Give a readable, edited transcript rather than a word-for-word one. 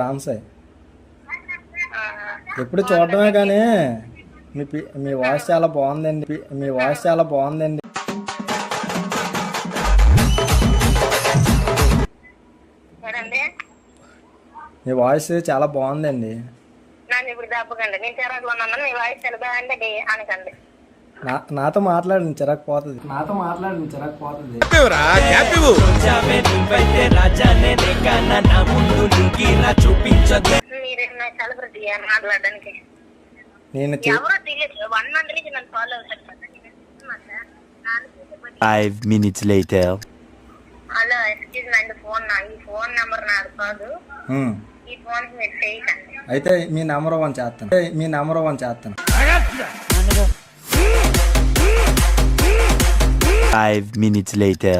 Ramsay ఎప్పుడు చూడటమే కానీ మీ వాయిస్ చాలా బాగుందండి. మీ వాయిస్ చాలా బాగుందండి. మీ వాయిస్ చాలా బాగుందండి. నాతో మాట్లాడండి, చిరాకు పోతుంది. నేను 5 minutes later. Hello excuse my ఈ ఫోన్ నంబర్ నాది కాదు. ఈ ఫోన్ మీరు చేయకండి. అయితే మీ నెంబర్ 1 చేస్తాను. 5 minutes later.